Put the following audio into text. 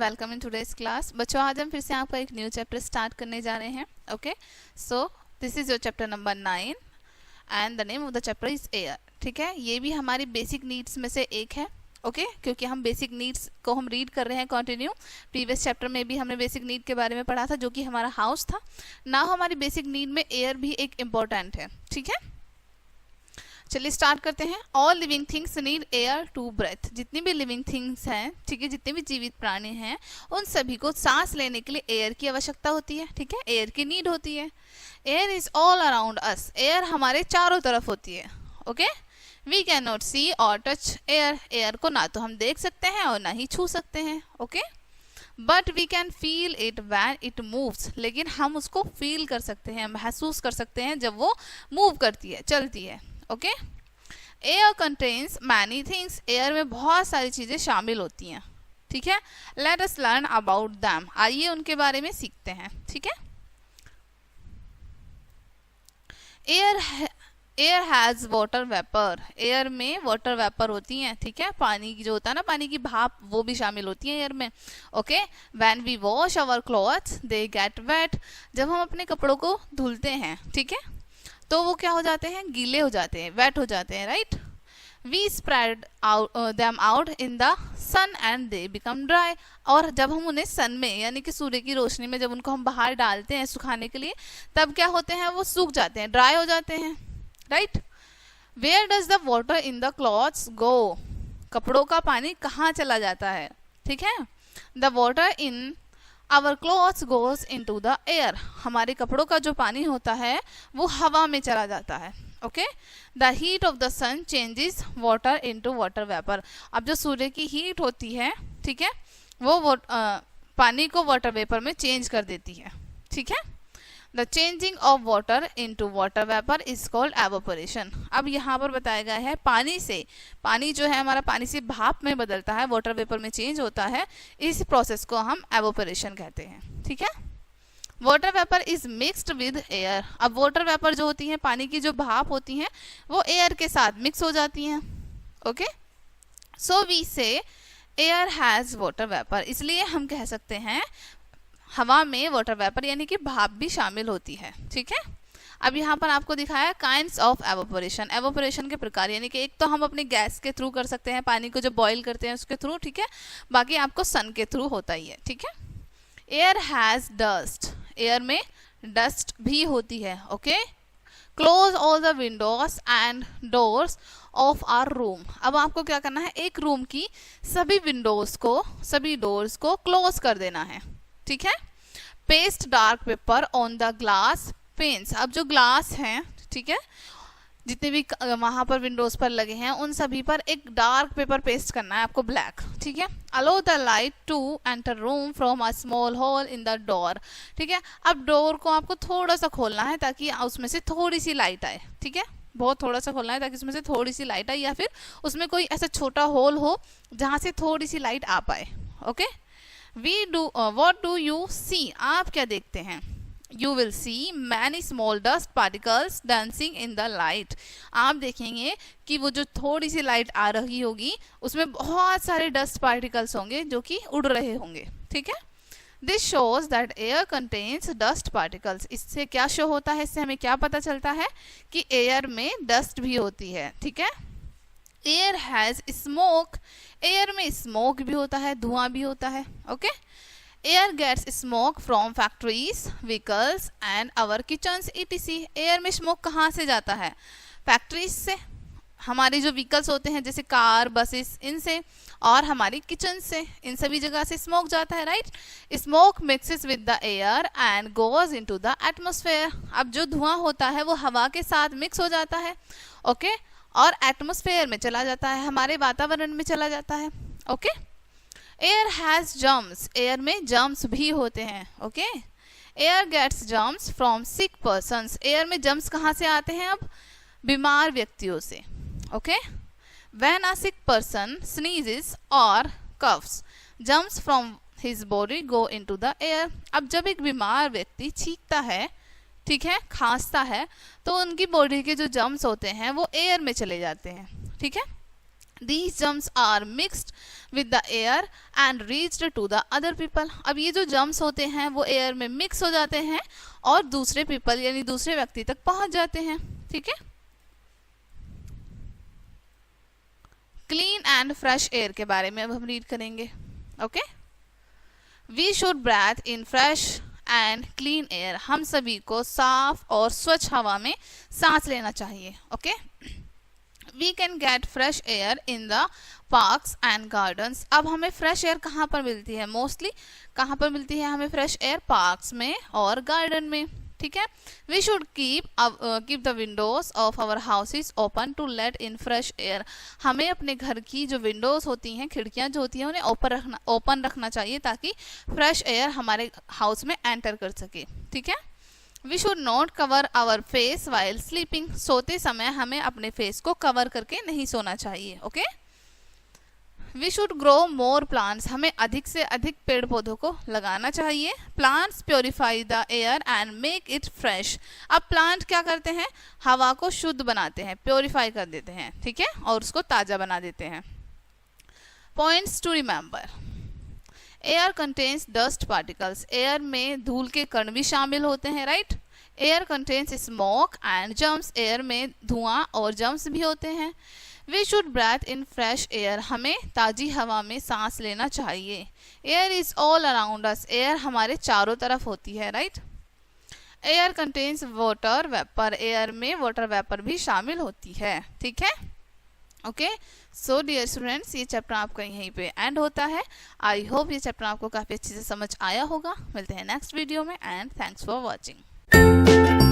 Welcome in today's class. बच्चों आज हम फिर से आपका एक न्यू चैप्टर स्टार्ट करने जा रहे हैं। Okay, so this is your chapter number 9 and the name of the chapter is air. ठीक है, ये भी हमारी बेसिक नीड्स में से एक है। ओके क्योंकि हम बेसिक नीड्स को हम रीड कर रहे हैं कंटिन्यू। प्रीवियस चैप्टर में भी हमने बेसिक नीड के बारे में पढ़ा था जो कि हमारा हाउस था। नाउ हमारी बेसिक नीड में एयर भी एक इम्पॉर्टेंट है। ठीक है, चलिए स्टार्ट करते हैं। All living things need air to breathe. जितनी भी लिविंग थिंग्स हैं, ठीक है, जितने भी जीवित प्राणी हैं, उन सभी को सांस लेने के लिए एयर की आवश्यकता होती है। ठीक है, एयर की नीड होती है। Air is all around us. Air हमारे चारों तरफ होती है। ओके, वी कैन नॉट सी और टच एयर। एयर को ना तो हम देख सकते हैं और ना ही छू सकते हैं। Okay, but we can feel it when it moves. लेकिन हम उसको फील कर सकते हैं, महसूस कर सकते हैं जब वो मूव करती है, चलती है। Okay, air contains many things. Air में बहुत सारी चीजें शामिल होती हैं। ठीक है, let us learn about them. आइए उनके बारे में सीखते हैं। ठीक है, air has water vapour. Air में वाटर वेपर होती हैं। ठीक है, पानी की जो होता है ना, पानी की भाप, वो भी शामिल होती है एयर में। Okay, when we wash our clothes they get wet. जब हम अपने कपड़ों को धुलते हैं, ठीक है, तो वो क्या हो जाते हैं, गीले हो जाते हैं, वेट हो जाते हैं। Right, we spread them out in the sun and they become dry. और जब हम उन्हें सन में यानी कि सूर्य की रोशनी में जब उनको हम बाहर डालते हैं सुखाने के लिए, तब क्या होते हैं, वो सूख जाते हैं, ड्राई हो जाते हैं। Right, where does the water in the clothes go. कपड़ों का पानी कहाँ चला जाता है। ठीक है, the water in our clothes goes into the air. हमारे कपड़ों का जो पानी होता है वो हवा में चला जाता है। Okay, the heat of the sun changes water into water vapour. अब जो सूर्य की हीट होती है, ठीक है, वो पानी को वाटर वेपर में चेंज कर देती है। ठीक है, the changing of water into water vapour is called evaporation. अब यहाँ पर बताया गया है पानी जो है हमारा पानी से भाप में बदलता है, वाटर वेपर में चेंज होता है। इस प्रोसेस को हम एवोपरेशन कहते हैं। ठीक है, water vapour is mixed with air. अब वाटर वेपर जो होती है, पानी की जो भाप होती है, वो एयर के साथ मिक्स हो जाती हैं। ओके, सो वी से एयर हैज वाटर वेपर। इसलिए हम कह सकते हैं हवा में वाटर वेपर यानी कि भाप भी शामिल होती है। ठीक है, अब यहाँ पर आपको दिखाया काइंड्स ऑफ एवोपरेशन। एवोपरेशन के प्रकार यानी कि एक तो हम अपने गैस के थ्रू कर सकते हैं, पानी को जो बॉईल करते हैं उसके थ्रू। ठीक है, बाकी आपको सन के थ्रू होता ही है। ठीक है, एयर हैज डस्ट। एयर में डस्ट भी होती है। Okay, close all the windows and doors of our room. अब आपको क्या करना है, एक रूम की सभी विंडोज को, सभी डोर्स को क्लोज कर देना है। ठीक है, paste dark paper on the glass panes. अब जो ग्लास हैं, ठीक है, जितने भी वहां पर विंडोज पर लगे हैं, उन सभी पर एक डार्क पेपर पेस्ट करना है आपको, ब्लैक। ठीक है, allow the light to enter room from a small hole in the door. ठीक है, अब डोर को आपको थोड़ा सा खोलना है ताकि उसमें से थोड़ी सी लाइट आए। ठीक है, बहुत थोड़ा सा खोलना है ताकि उसमें से थोड़ी सी लाइट आए, या फिर उसमें कोई ऐसा छोटा होल हो जहां से थोड़ी सी लाइट आ पाए। Okay, what do you see? आप क्या देखते हैं? You will see many small dust particles dancing in the light. आप देखेंगे कि वो जो थोड़ी सी लाइट आ रही होगी उसमें बहुत सारे डस्ट पार्टिकल्स होंगे जो कि उड़ रहे होंगे। ठीक है, This shows that air contains dust particles. इससे क्या शो होता है, इससे हमें क्या पता चलता है कि एयर में डस्ट भी होती है। ठीक है, एयर हैज स्मोक। एयर में स्मोक भी होता है, धुआं भी होता है। Okay, air gets smoke from factories, vehicles and our kitchens etc. Air में स्मोक कहाँ से जाता है, फैक्ट्रीज से, हमारे जो व्हीकल्स होते हैं जैसे कार, बसेस, इनसे, और हमारी किचन से, इन सभी जगह से स्मोक जाता है। Right, smoke mixes with the air and goes into the atmosphere. अब जो धुआं होता है वो हवा के साथ मिक्स हो जाता है। ओके, और एटमॉस्फेयर में चला जाता है, हमारे वातावरण में चला जाता है। Okay, air has germs. Air में जर्म्स भी होते हैं। Okay, air gets germs from sick persons. Air में जर्म्स कहाँ से आते हैं, अब बीमार व्यक्तियों से। Okay, when a sick person sneezes और coughs, germs from his body go into the air. अब जब एक बीमार व्यक्ति छींकता है, ठीक है, खांसता है, तो उनकी बॉडी के जो जर्म्स होते हैं वो एयर में चले जाते हैं। ठीक है, These germs are mixed with the air and reached to the other people. अब ये जो germs होते हैं वो एयर में मिक्स हो जाते हैं और दूसरे पीपल यानी दूसरे व्यक्ति तक पहुंच जाते हैं. ठीक है. क्लीन एंड फ्रेश एयर के बारे में अब हम रीड करेंगे. Okay. We should breathe in fresh and clean air. हम सभी को साफ और स्वच्छ हवा में सांस लेना चाहिए. Okay. We can get fresh air in the parks and gardens. अब हमें फ्रेश एयर कहाँ पर मिलती है? मोस्टली कहाँ पर मिलती है हमें फ्रेश एयर? पार्क्स में और गार्डन में. ठीक है. We should keep the windows of our houses open to let in fresh air. हमें अपने घर की जो विंडोज होती हैं, खिड़कियाँ जो होती हैं, उन्हें ओपन रखना चाहिए ताकि फ्रेश एयर हमारे हाउस में एंटर कर सके. ठीक है. We should not cover our face while sleeping. सोते समय हमें अपने फेस को कवर करके नहीं सोना चाहिए. Okay. We should grow more plants. हमें अधिक से अधिक पेड़ पौधों को लगाना चाहिए. Plants purify the air and make it fresh. अब प्लांट क्या करते हैं? हवा को शुद्ध बनाते हैं, प्योरीफाई कर देते हैं. ठीक है. और उसको ताज़ा बना देते हैं. Points to remember. Air contains dust particles. Air में धूल के कण भी शामिल होते हैं. Right. Air contains smoke and germs. Air में धुआं और जर्म्स भी होते हैं. We should breathe in fresh air. हमें ताज़ी हवा में सांस लेना चाहिए. Air is all around us. Air हमारे चारों तरफ होती है. Right. Air contains water vapour. Air में वाटर वेपर भी शामिल होती है. ठीक है. ओके. सो डियर स्टूडेंट्स, ये चैप्टर आपका यहीं पे एंड होता है. आई होप ये चैप्टर आपको काफ़ी अच्छे से समझ आया होगा. मिलते हैं नेक्स्ट वीडियो में एंड थैंक्स फॉर वॉचिंग.